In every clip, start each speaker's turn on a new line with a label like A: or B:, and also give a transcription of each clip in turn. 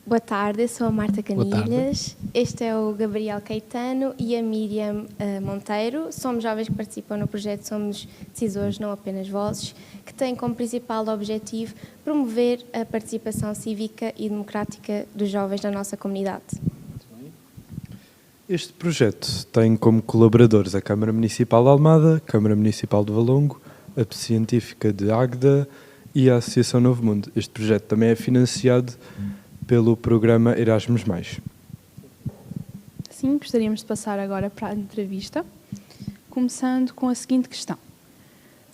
A: Boa tarde, eu sou a Marta
B: Boa tarde.
A: Canilhas, este é o Gabriel Caetano e a Miriam Monteiro. Somos jovens que participam no projeto Somos Decisores, não apenas vozes, que tem como principal objetivo promover a participação cívica e democrática dos jovens na nossa comunidade.
C: Este projeto tem como colaboradores a Câmara Municipal de Almada, a Câmara Municipal de Valongo, a Científica de Águeda e a Associação Novo Mundo. Este projeto também é financiado pelo programa Erasmus+.
D: Sim, gostaríamos de passar agora para a entrevista, começando com a seguinte questão.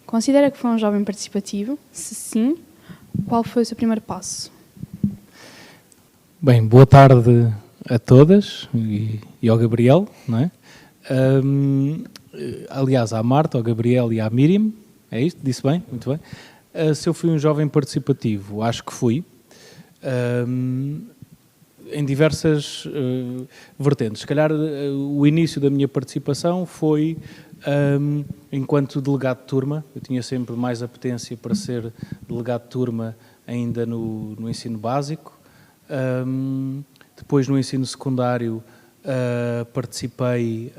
D: Considera que foi um jovem participativo? Se sim, qual foi o seu primeiro passo?
B: Bem, boa tarde a todas e ao Gabriel, não é? Aliás, à Marta, ao Gabriel e à Miriam, é isto? Disse bem? Muito bem. Se eu fui um jovem participativo, acho que fui. Em diversas vertentes. Se calhar o início da minha participação foi enquanto delegado de turma. Eu tinha sempre mais apetência para ser delegado de turma ainda no ensino básico. Depois no ensino secundário participei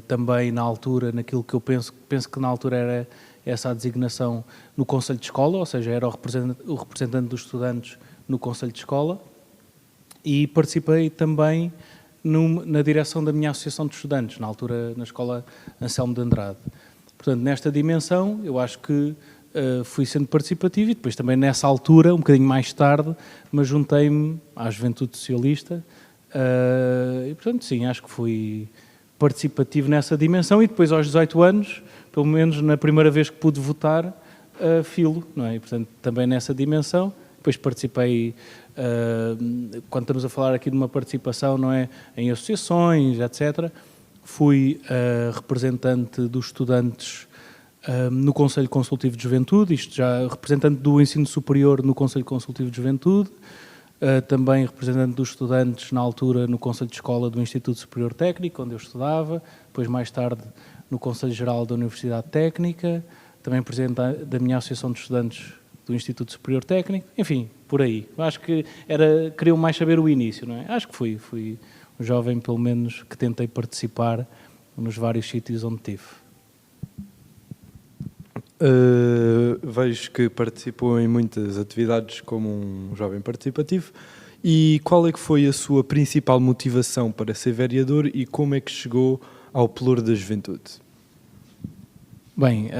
B: também na altura, naquilo que eu penso que na altura era essa a designação no Conselho de Escola, ou seja, era o representante dos estudantes no Conselho de Escola, e participei também na direção da minha associação de estudantes, na altura na Escola Anselmo de Andrade. Portanto, nesta dimensão, eu acho que fui sendo participativo e depois também nessa altura, um bocadinho mais tarde, me juntei-me à Juventude Socialista e, portanto, sim, acho que fui participativo nessa dimensão e depois aos 18 anos, pelo menos na primeira vez que pude votar, filo, não é? E, portanto, também nessa dimensão. Depois participei, quando estamos a falar aqui de uma participação, não é, em associações, etc. Fui representante dos estudantes no Conselho Consultivo de Juventude, isto já representante do ensino superior no Conselho Consultivo de Juventude, também representante dos estudantes na altura no Conselho de Escola do Instituto Superior Técnico, onde eu estudava, depois mais tarde no Conselho Geral da Universidade Técnica, também presidente da minha Associação de Estudantes do Instituto Superior Técnico, enfim, por aí. Acho que queriam mais saber o início, não é? Acho que fui um jovem, pelo menos, que tentei participar nos vários sítios onde estive.
C: Vejo que participou em muitas atividades como um jovem participativo. E qual é que foi a sua principal motivação para ser vereador e como é que chegou ao Pelouro da Juventude?
B: Bem,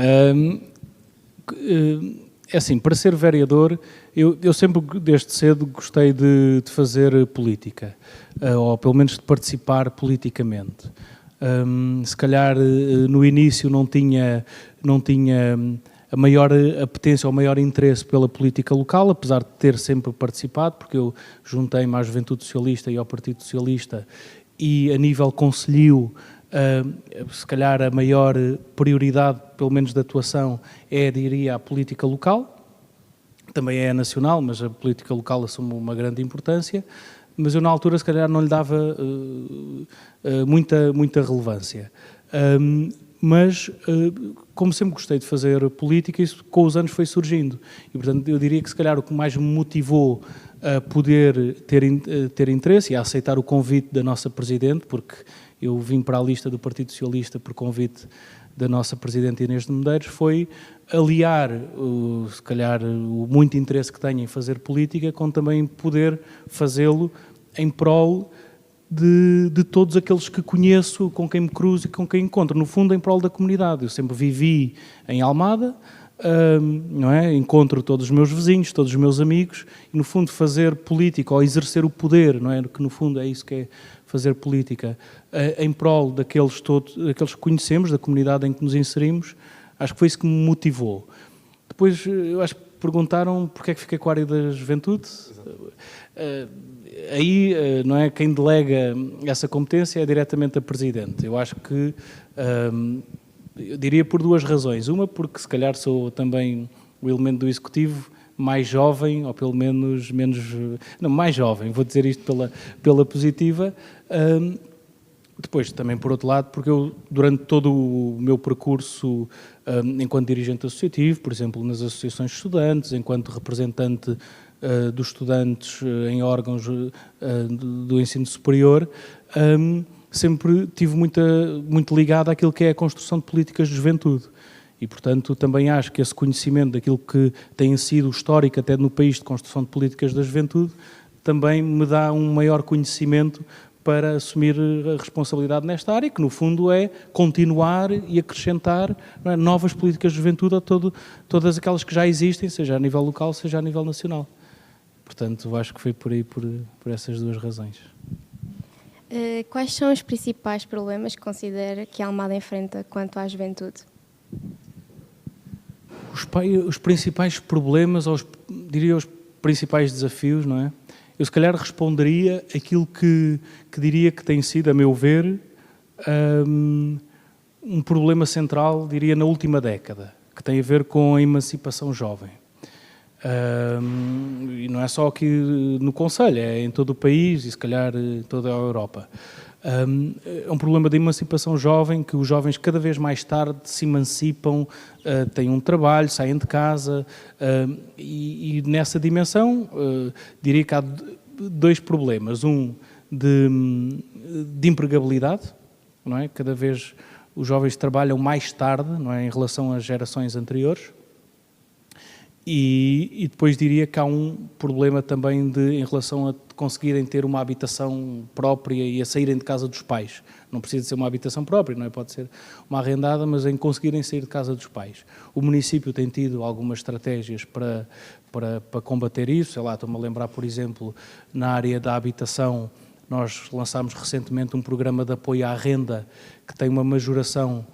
B: é assim, para ser vereador, eu sempre, desde cedo, gostei de fazer política, ou pelo menos de participar politicamente. Se calhar no início não tinha a maior apetência ou o maior interesse pela política local, apesar de ter sempre participado, porque eu juntei-me à Juventude Socialista e ao Partido Socialista e a nível concelhio, se calhar a maior prioridade, pelo menos de atuação, diria, a política local. Também é a nacional, mas a política local assume uma grande importância. Mas eu, na altura, se calhar não lhe dava muita relevância. Mas, como sempre gostei de fazer política, isso com os anos foi surgindo. E, portanto, eu diria que, se calhar, o que mais me motivou a poder ter interesse e a aceitar o convite da nossa Presidente, porque eu vim para a lista do Partido Socialista por convite da nossa Presidente Inês de Medeiros, foi aliar, se calhar, o muito interesse que tenho em fazer política com também poder fazê-lo em prol de todos aqueles que conheço, com quem me cruzo e com quem encontro. No fundo, em prol da comunidade. Eu sempre vivi em Almada, não é? Encontro todos os meus vizinhos, todos os meus amigos, e no fundo fazer política ou exercer o poder, não é? Que no fundo é isso que é fazer política, em prol daqueles que conhecemos, da comunidade em que nos inserimos. Acho que foi isso que me motivou. Depois, eu acho que perguntaram porque é que fiquei com a área da juventude. Aí, não é, quem delega essa competência é diretamente a Presidente. Eu acho que, eu diria por duas razões. Uma, porque se calhar sou também o elemento do Executivo mais jovem, ou pelo menos não, mais jovem, vou dizer isto pela positiva. Depois, também por outro lado, porque eu, durante todo o meu percurso enquanto dirigente associativo, por exemplo, nas associações de estudantes, enquanto representante dos estudantes em órgãos do ensino superior, sempre tive muito ligado àquilo que é a construção de políticas de juventude. E, portanto, também acho que esse conhecimento daquilo que tem sido o histórico até no país de construção de políticas da juventude também me dá um maior conhecimento para assumir a responsabilidade nesta área, que no fundo é continuar e acrescentar, não é, novas políticas de juventude a todas aquelas que já existem, seja a nível local, seja a nível nacional. Portanto, acho que foi por aí, por essas duas razões.
A: Quais são os principais problemas que considera que a Almada enfrenta quanto à juventude?
B: Os principais problemas, diria os principais desafios, não é? Eu se calhar responderia aquilo que diria que tem sido, a meu ver, um problema central, diria, na última década, que tem a ver com a emancipação jovem. E não é só aqui no Conselho, é em todo o país e se calhar em toda a Europa. É um problema da emancipação jovem, que os jovens cada vez mais tarde se emancipam, têm um trabalho, saem de casa, e nessa dimensão diria que há dois problemas. Um de empregabilidade, não é? Cada vez os jovens trabalham mais tarde, não é? Em relação às gerações anteriores. E depois diria que há um problema também em relação a conseguirem ter uma habitação própria e a saírem de casa dos pais. Não precisa ser uma habitação própria, não é? Pode ser uma arrendada, mas em conseguirem sair de casa dos pais. O município tem tido algumas estratégias para combater isso. Sei lá, estou-me a lembrar, por exemplo, na área da habitação, nós lançámos recentemente um programa de apoio à renda que tem uma majoração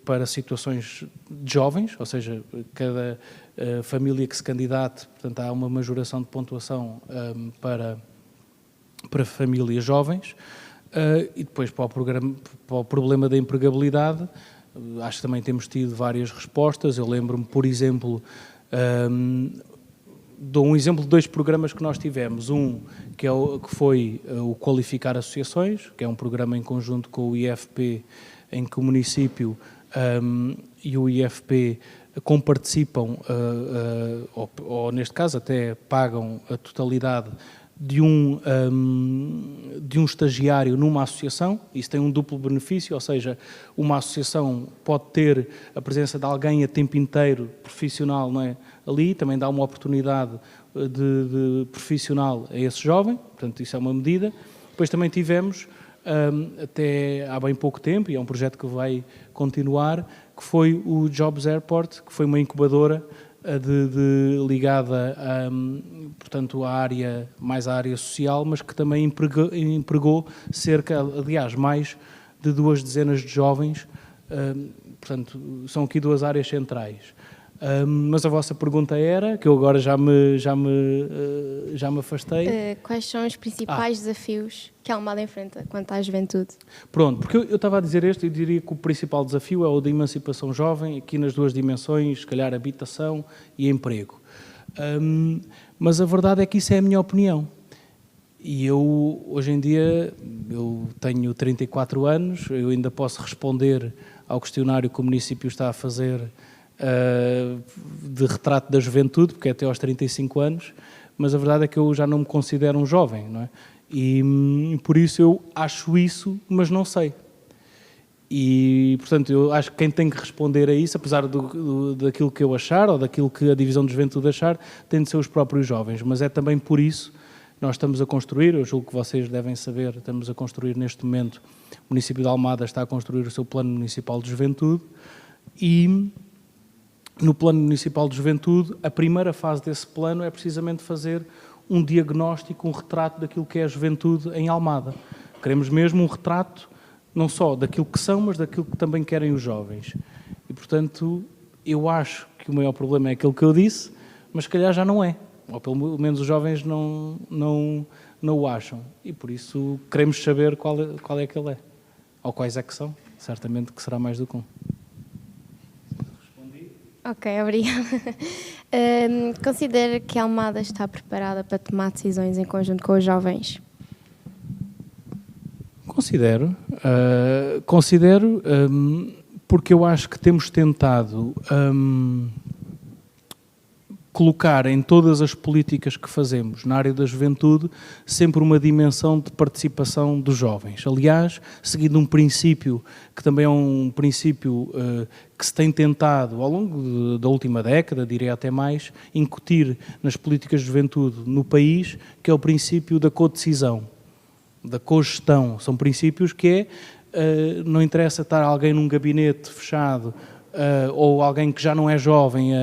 B: para situações de jovens, ou seja, cada família que se candidate, portanto, há uma majoração de pontuação para famílias jovens, e depois para o problema da empregabilidade, acho que também temos tido várias respostas. Eu lembro-me, por exemplo, dou um exemplo de dois programas que nós tivemos. Um que foi o Qualificar Associações, que é um programa em conjunto com o IFP, em que o município e o IFP comparticipam, ou neste caso até pagam a totalidade de um estagiário numa associação. Isso tem um duplo benefício, ou seja, uma associação pode ter a presença de alguém a tempo inteiro profissional, não é, ali, também dá uma oportunidade de profissional a esse jovem, portanto isso é uma medida. Depois também tivemos, até há bem pouco tempo, e é um projeto que vai continuar, que foi o Jobs Airport, que foi uma incubadora ligada portanto, mais à área social, mas que também empregou mais de 2 dezenas de jovens. Portanto, são aqui duas áreas centrais. Mas a vossa pergunta era, que eu agora já me afastei.
A: Quais são os principais desafios que a Almada enfrenta quanto à juventude?
B: Pronto, porque eu estava a dizer eu diria que o principal desafio é o da emancipação jovem, aqui nas duas dimensões, se calhar habitação e emprego. Mas a verdade é que isso é a minha opinião. E eu, hoje em dia, eu tenho 34 anos, eu ainda posso responder ao questionário que o município está a fazer de retrato da juventude, porque é até aos 35 anos, mas a verdade é que eu já não me considero um jovem, não é? E por isso eu acho isso, mas não sei. E, portanto, eu acho que quem tem que responder a isso, apesar daquilo que eu achar, ou daquilo que a Divisão de Juventude achar, tem de ser os próprios jovens. Mas é também por isso que nós estamos a construir, eu julgo que vocês devem saber, estamos a construir neste momento, o município de Almada está a construir o seu Plano Municipal de Juventude, e no Plano Municipal de Juventude, a primeira fase desse plano é precisamente fazer um diagnóstico, um retrato daquilo que é a juventude em Almada. Queremos mesmo um retrato, não só daquilo que são, mas daquilo que também querem os jovens. E, portanto, eu acho que o maior problema é aquilo que eu disse, mas se calhar já não é. Ou pelo menos os jovens não o acham. E por isso queremos saber qual é que ele é. Ou quais é que são. Certamente que será mais do que um.
A: Ok, obrigada. Considera que a Almada está preparada para tomar decisões em conjunto com os jovens?
B: Considero, porque eu acho que temos tentado colocar em todas as políticas que fazemos na área da juventude sempre uma dimensão de participação dos jovens. Aliás, seguindo um princípio que também é um princípio que se tem tentado ao longo da última década, diria até mais, incutir nas políticas de juventude no país, que é o princípio da codecisão, da cogestão. São princípios que não interessa estar alguém num gabinete fechado ou alguém que já não é jovem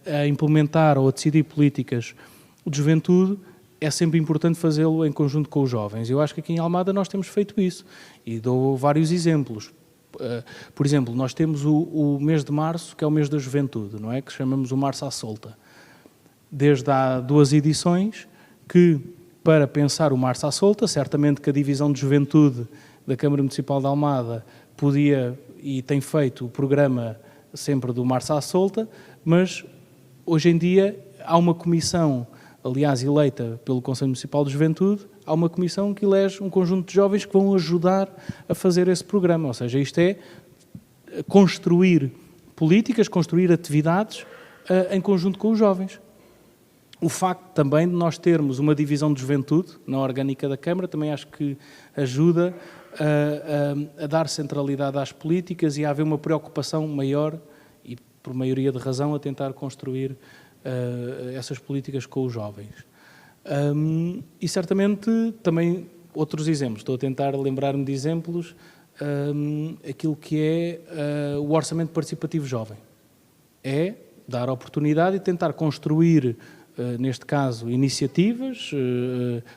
B: a implementar ou a decidir políticas de juventude, é sempre importante fazê-lo em conjunto com os jovens. Eu acho que aqui em Almada nós temos feito isso e dou vários exemplos. Por exemplo, nós temos o mês de março, que é o mês da juventude, não é? Que chamamos o Março à Solta. Desde há 2 edições que, para pensar o Março à Solta, certamente que a Divisão de Juventude da Câmara Municipal de Almada podia e tem feito o programa sempre do Março à Solta, mas hoje em dia há uma comissão, aliás eleita pelo Conselho Municipal de Juventude, há uma comissão que elege um conjunto de jovens que vão ajudar a fazer esse programa. Ou seja, isto é construir políticas, construir atividades em conjunto com os jovens. O facto também de nós termos uma divisão de juventude na orgânica da Câmara também acho que ajuda a dar centralidade às políticas e a haver uma preocupação maior e, por maioria de razão, a tentar construir essas políticas com os jovens. E certamente também outros exemplos. Estou a tentar lembrar-me de exemplos. Aquilo que é o orçamento participativo jovem. É dar oportunidade e tentar construir, neste caso, iniciativas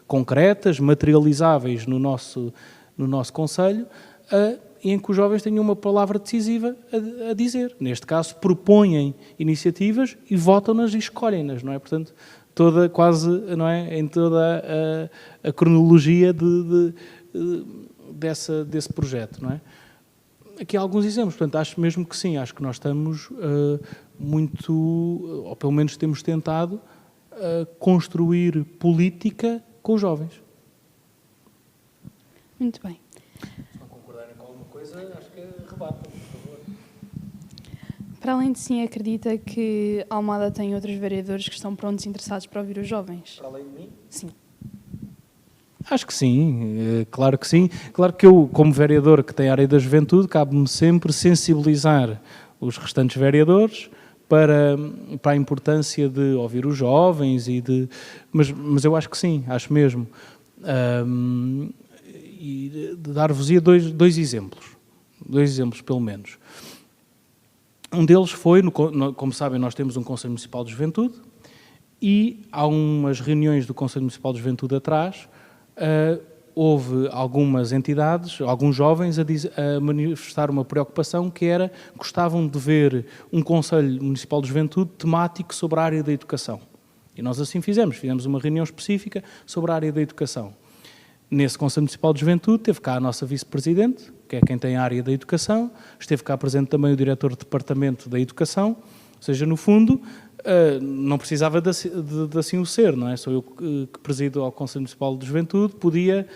B: concretas, materializáveis no nosso Conselho, em que os jovens tenham uma palavra decisiva a dizer. Neste caso, propõem iniciativas e votam-nas e escolhem-nas, não é? Portanto, não é? Em toda a cronologia desse projeto, não é? Aqui há alguns exemplos, portanto, acho mesmo que sim, acho que nós estamos muito, ou pelo menos temos tentado, construir política com os jovens.
D: Muito bem.
B: Se não concordarem com alguma coisa, acho que rebatam, por favor.
D: Para além de sim, acredita que Almada tem outros vereadores que estão prontos e interessados para ouvir os jovens?
B: Para além de mim?
D: Sim.
B: Acho que sim, claro que sim. Claro que eu, como vereador que tem a área da juventude, cabe-me sempre sensibilizar os restantes vereadores para a importância de ouvir os jovens mas eu acho que sim, acho mesmo. E dar-vos-ia dois exemplos pelo menos. Um deles foi, como sabem, nós temos um Conselho Municipal de Juventude e há umas reuniões do Conselho Municipal de Juventude atrás, houve algumas entidades, alguns jovens a manifestar uma preocupação que era, gostavam de ver um Conselho Municipal de Juventude temático sobre a área da educação. E nós assim fizemos uma reunião específica sobre a área da educação. Nesse Conselho Municipal de Juventude teve cá a nossa vice-presidente, que é quem tem a área da educação, esteve cá presente também o diretor de departamento da educação, ou seja, no fundo, não precisava de assim o ser, não é? Sou eu que presido ao Conselho Municipal de Juventude, podia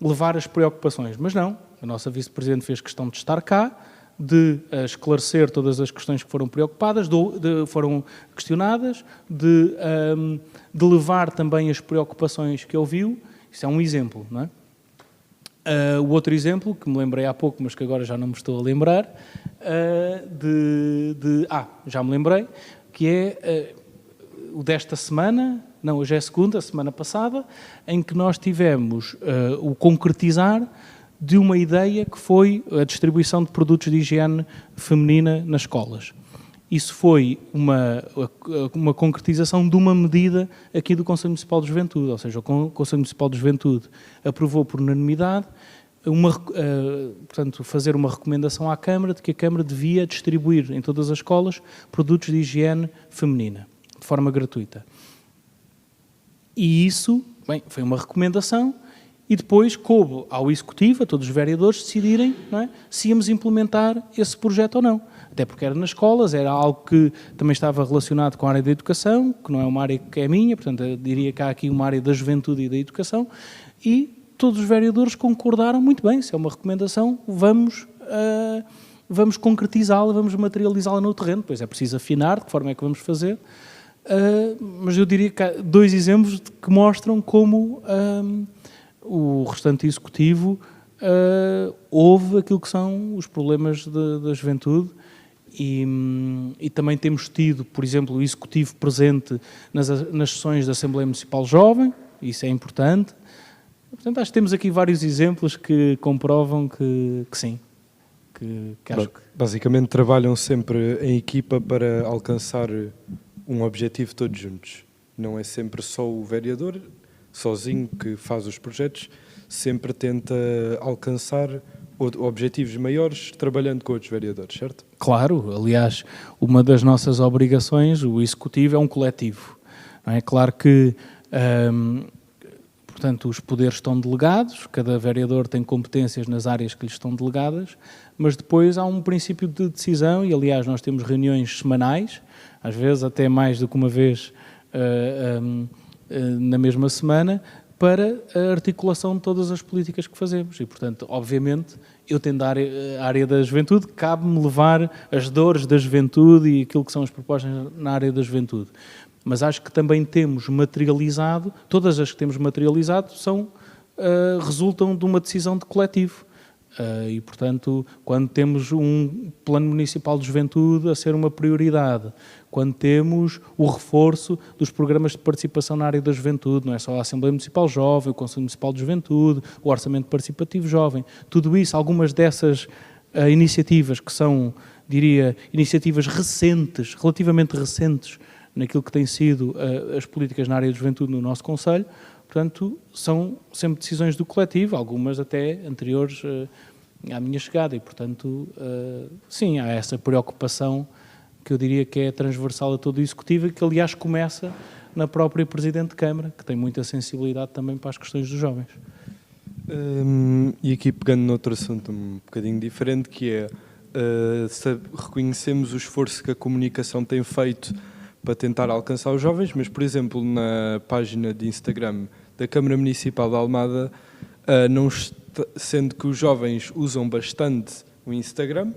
B: levar as preocupações, mas não, a nossa vice-presidente fez questão de estar cá, de esclarecer todas as questões que foram preocupadas, foram questionadas, de levar também as preocupações que ouviu. Isso é um exemplo, não é? O outro exemplo, que me lembrei há pouco, mas que agora já não me estou a lembrar, já me lembrei, que é o desta semana, não, hoje é a segunda, a semana passada, em que nós tivemos o concretizar de uma ideia que foi a distribuição de produtos de higiene feminina nas escolas. Isso foi uma concretização de uma medida aqui do Conselho Municipal de Juventude, ou seja, o Conselho Municipal de Juventude aprovou por unanimidade, portanto, fazer uma recomendação à Câmara de que a Câmara devia distribuir em todas as escolas produtos de higiene feminina, de forma gratuita. E isso, bem, foi uma recomendação e depois coube ao Executivo, a todos os vereadores, decidirem, não é, se íamos implementar esse projeto ou não. Até porque era nas escolas, era algo que também estava relacionado com a área da educação, que não é uma área que é minha, portanto, eu diria que há aqui uma área da juventude e da educação, e todos os vereadores concordaram muito bem, se é uma recomendação, vamos vamos concretizá-la, vamos materializá-la no terreno. Depois é preciso afinar de que forma é que vamos fazer. Mas eu diria que há 2 exemplos que mostram como o restante executivo ouve aquilo que são os problemas da juventude e também temos tido, por exemplo, o executivo presente nas sessões da Assembleia Municipal Jovem, isso é importante. Portanto, acho que temos aqui vários exemplos que comprovam que sim. Que acho que...
C: Basicamente trabalham sempre em equipa para alcançar um objetivo todos juntos. Não é sempre só o vereador sozinho que faz os projetos, sempre tenta alcançar objetivos maiores trabalhando com outros vereadores, certo?
B: Claro, aliás, uma das nossas obrigações, o Executivo, é um coletivo. Não é claro que, portanto, os poderes estão delegados, cada vereador tem competências nas áreas que lhe estão delegadas, mas depois há um princípio de decisão e, aliás, nós temos reuniões semanais, às vezes até mais do que uma vez na mesma semana, para a articulação de todas as políticas que fazemos. E, portanto, obviamente, eu tendo a área da juventude, cabe-me levar as dores da juventude e aquilo que são as propostas na área da juventude. Mas acho que também temos materializado, todas as que temos materializado resultam de uma decisão de coletivo. E, portanto, quando temos um plano municipal de juventude a ser uma prioridade, quando temos o reforço dos programas de participação na área da juventude, não é só a Assembleia Municipal Jovem, o Conselho Municipal de Juventude, o Orçamento Participativo Jovem, tudo isso, algumas dessas iniciativas que são, diria, iniciativas recentes, relativamente recentes, naquilo que têm sido as políticas na área da juventude no nosso Conselho, portanto, são sempre decisões do coletivo, algumas até anteriores à minha chegada e, portanto, sim, há essa preocupação que eu diria que é transversal a todo o Executivo e que, aliás, começa na própria Presidente de Câmara, que tem muita sensibilidade também para as questões dos jovens.
C: E aqui pegando noutro assunto um bocadinho diferente, que é, reconhecemos o esforço que a comunicação tem feito para tentar alcançar os jovens, mas, por exemplo, na página de Instagram da Câmara Municipal de Almada, sendo que os jovens usam bastante o Instagram,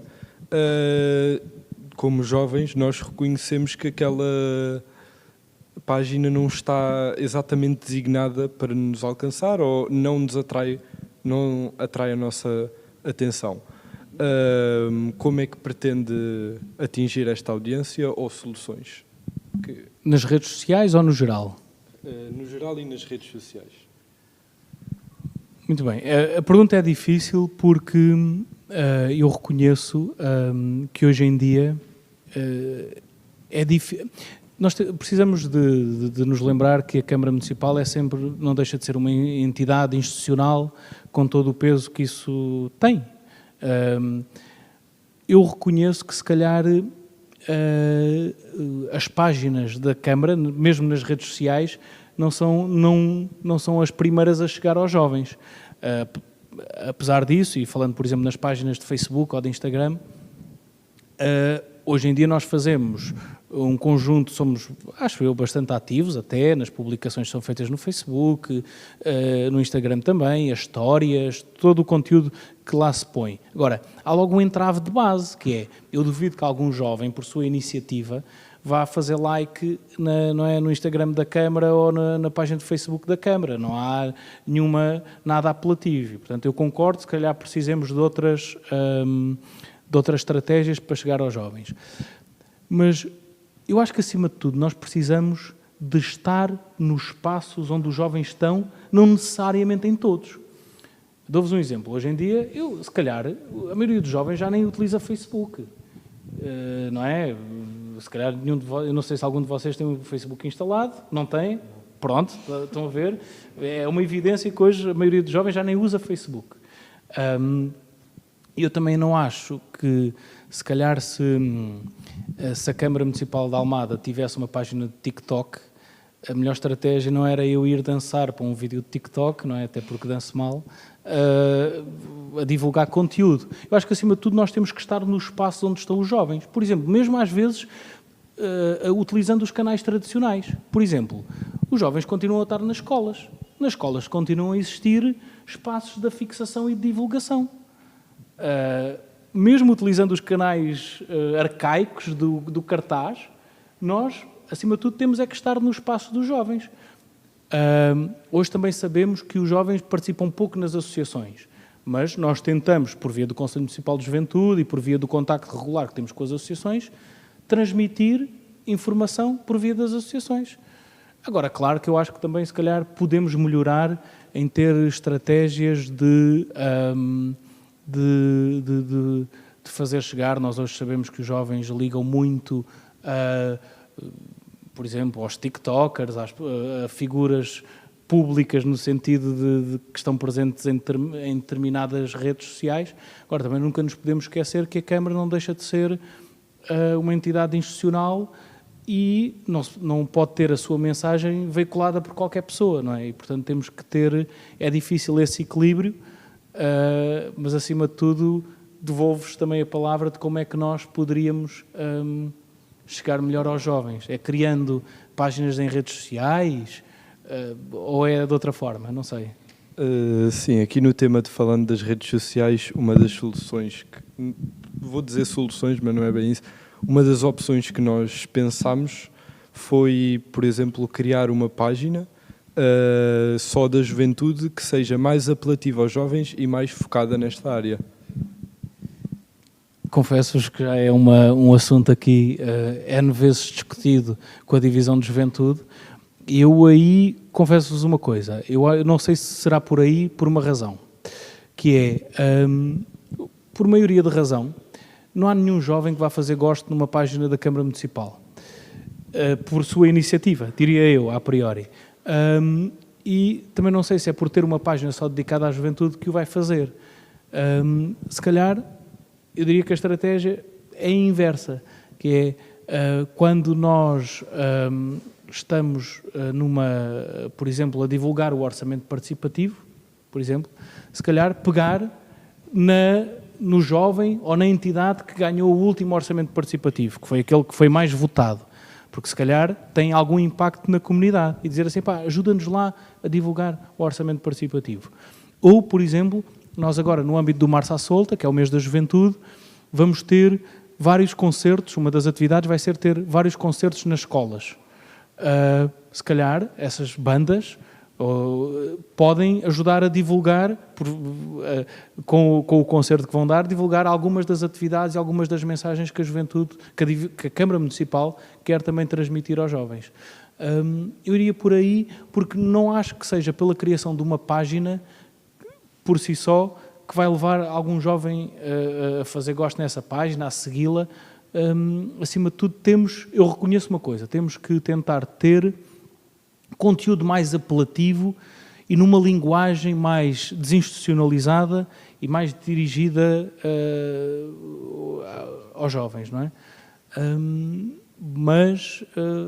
C: como jovens, nós reconhecemos que aquela página não está exatamente designada para nos alcançar ou não atrai a nossa atenção. Como é que pretende atingir esta audiência ou soluções?
B: Nas redes sociais ou no geral?
C: No geral e nas redes sociais.
B: Muito bem. A pergunta é difícil porque eu reconheço que hoje em dia é difícil. Nós precisamos de nos lembrar que a Câmara Municipal não deixa de ser uma entidade institucional com todo o peso que isso tem. Eu reconheço que, se calhar, as páginas da Câmara, mesmo nas redes sociais, não são as primeiras a chegar aos jovens. Apesar disso, e falando, por exemplo, nas páginas de Facebook ou de Instagram, hoje em dia nós fazemos um conjunto, somos, acho eu, bastante ativos até, nas publicações que são feitas no Facebook, no Instagram também, as histórias, todo o conteúdo que lá se põe. Agora, há logo um entrave de base, que é, eu duvido que algum jovem, por sua iniciativa, vá fazer like no Instagram da Câmara ou na página de Facebook da Câmara. Não há nada apelativo. Portanto, eu concordo, se calhar precisemos de outras estratégias para chegar aos jovens. Mas eu acho que, acima de tudo, nós precisamos de estar nos espaços onde os jovens estão, não necessariamente em todos. Dou-vos um exemplo. Hoje em dia, se calhar, a maioria dos jovens já nem utiliza Facebook. Não é? Se calhar, eu não sei se algum de vocês tem o Facebook instalado. Não tem? Pronto, estão a ver. É uma evidência que hoje a maioria dos jovens já nem usa Facebook. Eu também não acho que, se calhar, se a Câmara Municipal de Almada tivesse uma página de TikTok, a melhor estratégia não era eu ir dançar para um vídeo de TikTok, não é? Até porque danço mal, a divulgar conteúdo. Eu acho que, acima de tudo, nós temos que estar no espaço onde estão os jovens. Por exemplo, mesmo às vezes, utilizando os canais tradicionais. Por exemplo, os jovens continuam a estar nas escolas. Nas escolas continuam a existir espaços de fixação e de divulgação. mesmo utilizando os canais arcaicos do cartaz, nós, acima de tudo, temos é que estar no espaço dos jovens. Hoje também sabemos que os jovens participam pouco nas associações, mas nós tentamos, por via do Conselho Municipal de Juventude e por via do contacto regular que temos com as associações, transmitir informação por via das associações. Agora, claro que eu acho que também, se calhar, podemos melhorar em ter estratégias de fazer chegar. Nós hoje sabemos que os jovens ligam muito, por exemplo, aos TikTokers, a figuras públicas no sentido de que estão presentes em determinadas redes sociais. Agora, também nunca nos podemos esquecer que a Câmara não deixa de ser uma entidade institucional e não pode ter a sua mensagem veiculada por qualquer pessoa, não é? E, portanto, temos que ter... É difícil esse equilíbrio, mas, acima de tudo, devolvo-vos também a palavra de como é que nós poderíamos chegar melhor aos jovens. É criando páginas em redes sociais ou é de outra forma? Não sei.
C: Sim, aqui no tema de falando das redes sociais, uma das soluções, vou dizer soluções, mas não é bem isso, uma das opções que nós pensámos foi, por exemplo, criar uma página só da juventude que seja mais apelativa aos jovens e mais focada nesta área.
B: Confesso-vos que já é um assunto aqui N vezes discutido com a divisão de juventude. Eu aí confesso-vos uma coisa, eu não sei se será por aí por uma razão, que é, por maioria de razão, não há nenhum jovem que vá fazer gosto numa página da Câmara Municipal, por sua iniciativa, diria eu, a priori. E também não sei se é por ter uma página só dedicada à juventude que o vai fazer. Se calhar, eu diria que a estratégia é inversa, que é quando nós estamos por exemplo, a divulgar o orçamento participativo, por exemplo, se calhar pegar no jovem ou na entidade que ganhou o último orçamento participativo, que foi aquele que foi mais votado, porque se calhar tem algum impacto na comunidade e dizer assim, ajuda-nos lá a divulgar o orçamento participativo. Ou, por exemplo, nós agora no âmbito do Março à Solta, que é o mês da juventude, vamos ter vários concertos, uma das atividades vai ser ter vários concertos nas escolas. Se calhar essas bandas podem ajudar a divulgar, com o concerto que vão dar, divulgar algumas das atividades e algumas das mensagens que a juventude, que a Câmara Municipal quer também transmitir aos jovens. Eu iria por aí, porque não acho que seja pela criação de uma página, por si só, que vai levar algum jovem a fazer gosto nessa página, a segui-la. Acima de tudo, eu reconheço uma coisa, temos que tentar ter conteúdo mais apelativo e numa linguagem mais desinstitucionalizada e mais dirigida aos jovens, não é? Mas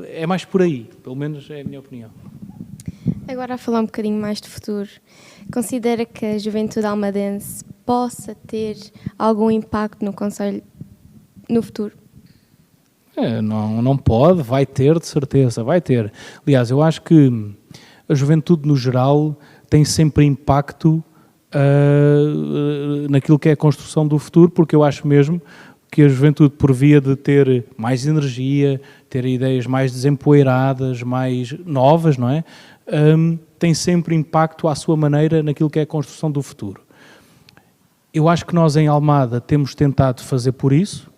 B: é mais por aí, pelo menos é a minha opinião.
A: Agora, a falar um bocadinho mais de futuro, considera que a juventude almadense possa ter algum impacto no Conselho no futuro?
B: Não pode, vai ter, de certeza, vai ter. Aliás, eu acho que a juventude, no geral, tem sempre impacto naquilo que é a construção do futuro, porque eu acho mesmo que a juventude, por via de ter mais energia, ter ideias mais desempoeiradas, mais novas, não é? Tem sempre impacto à sua maneira naquilo que é a construção do futuro. Eu acho que nós em Almada temos tentado fazer por isso.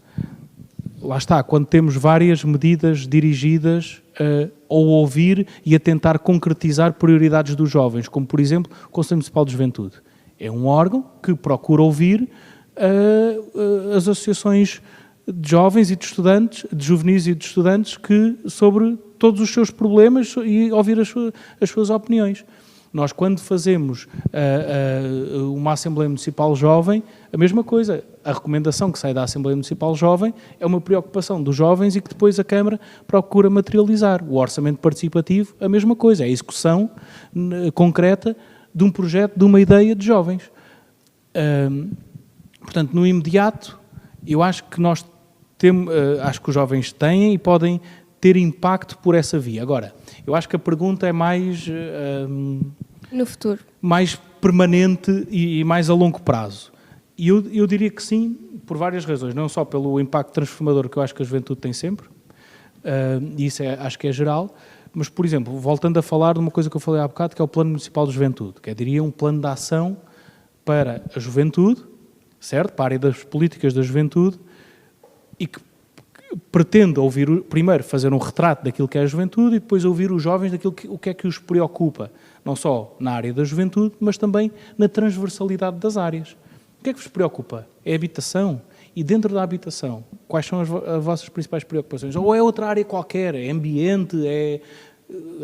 B: Lá está, quando temos várias medidas dirigidas a ouvir e a tentar concretizar prioridades dos jovens, como por exemplo o Conselho Municipal de Juventude. É um órgão que procura ouvir as associações de jovens e de estudantes, de juvenis e de estudantes, sobre todos os seus problemas e ouvir as suas opiniões. Nós, quando fazemos uma Assembleia Municipal Jovem, a mesma coisa. A recomendação que sai da Assembleia Municipal Jovem é uma preocupação dos jovens e que depois a Câmara procura materializar. O orçamento participativo, a mesma coisa. É a execução concreta de um projeto, de uma ideia de jovens. Portanto, no imediato, eu acho que acho que os jovens têm e podem ter impacto por essa via. Agora, eu acho que a pergunta é mais...
A: no futuro.
B: Mais permanente e mais a longo prazo. E eu diria que sim, por várias razões, não só pelo impacto transformador que eu acho que a juventude tem sempre, e isso acho que é geral, mas, por exemplo, voltando a falar de uma coisa que eu falei há bocado, que é o Plano Municipal de Juventude, que diria um plano de ação para a juventude, certo? Para a área das políticas da juventude, e que pretende ouvir, primeiro fazer um retrato daquilo que é a juventude e depois ouvir os jovens daquilo o que é que os preocupa, não só na área da juventude, mas também na transversalidade das áreas. O que é que vos preocupa? É a habitação? E dentro da habitação, quais são as vossas principais preocupações? Ou é outra área qualquer? É ambiente? É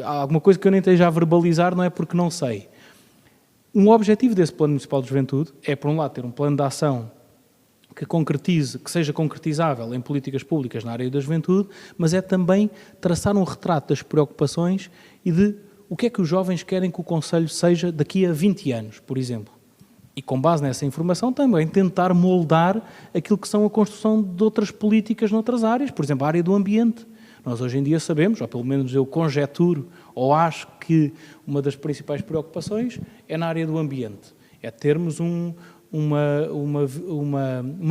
B: alguma coisa que eu nem esteja a verbalizar, não é porque não sei. Um objetivo desse Plano Municipal de Juventude é, por um lado, ter um plano de ação que concretize, que seja concretizável em políticas públicas na área da juventude, mas é também traçar um retrato das preocupações e de o que é que os jovens querem que o Conselho seja daqui a 20 anos, por exemplo. E com base nessa informação também tentar moldar aquilo que são a construção de outras políticas noutras áreas, por exemplo, a área do ambiente. Nós hoje em dia sabemos, ou pelo menos eu conjeturo, ou acho que uma das principais preocupações é na área do ambiente. É termos uma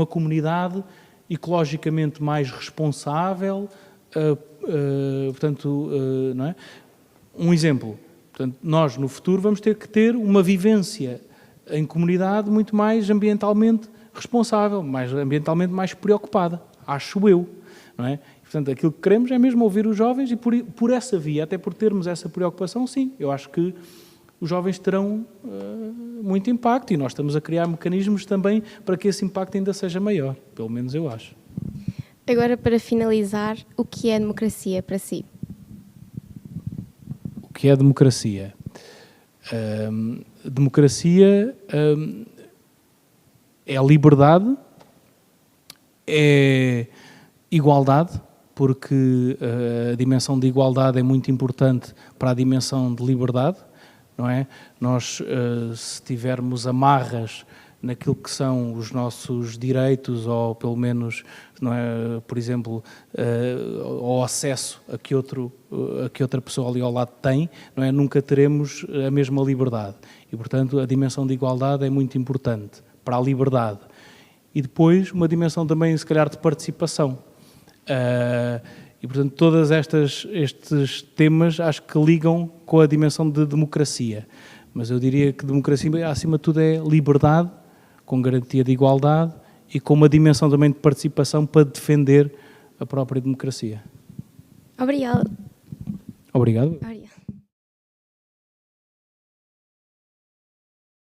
B: comunidade ecologicamente mais responsável, portanto, não é? Um exemplo, portanto, nós no futuro vamos ter que ter uma vivência em comunidade muito mais ambientalmente responsável, ambientalmente mais preocupada, acho eu, não é? Portanto, aquilo que queremos é mesmo ouvir os jovens e por essa via, até por termos essa preocupação, sim, eu acho que os jovens terão muito impacto e nós estamos a criar mecanismos também para que esse impacto ainda seja maior, pelo menos eu acho.
A: Agora, para finalizar, o que é democracia para si?
B: O que é democracia? Democracia é liberdade, é igualdade, porque a dimensão de igualdade é muito importante para a dimensão de liberdade, não é? Nós, se tivermos amarras naquilo que são os nossos direitos, ou pelo menos, não é, por exemplo, ao acesso a que outra pessoa ali ao lado tem, não é? Nunca teremos a mesma liberdade. E, portanto, a dimensão de igualdade é muito importante para a liberdade. E depois, uma dimensão também, se calhar, de participação. E, portanto, todos estes temas acho que ligam com a dimensão de democracia. Mas eu diria que democracia, acima de tudo, é liberdade, com garantia de igualdade e com uma dimensão também de participação para defender a própria democracia.
A: Obrigada.
B: Obrigado.
A: Obrigada.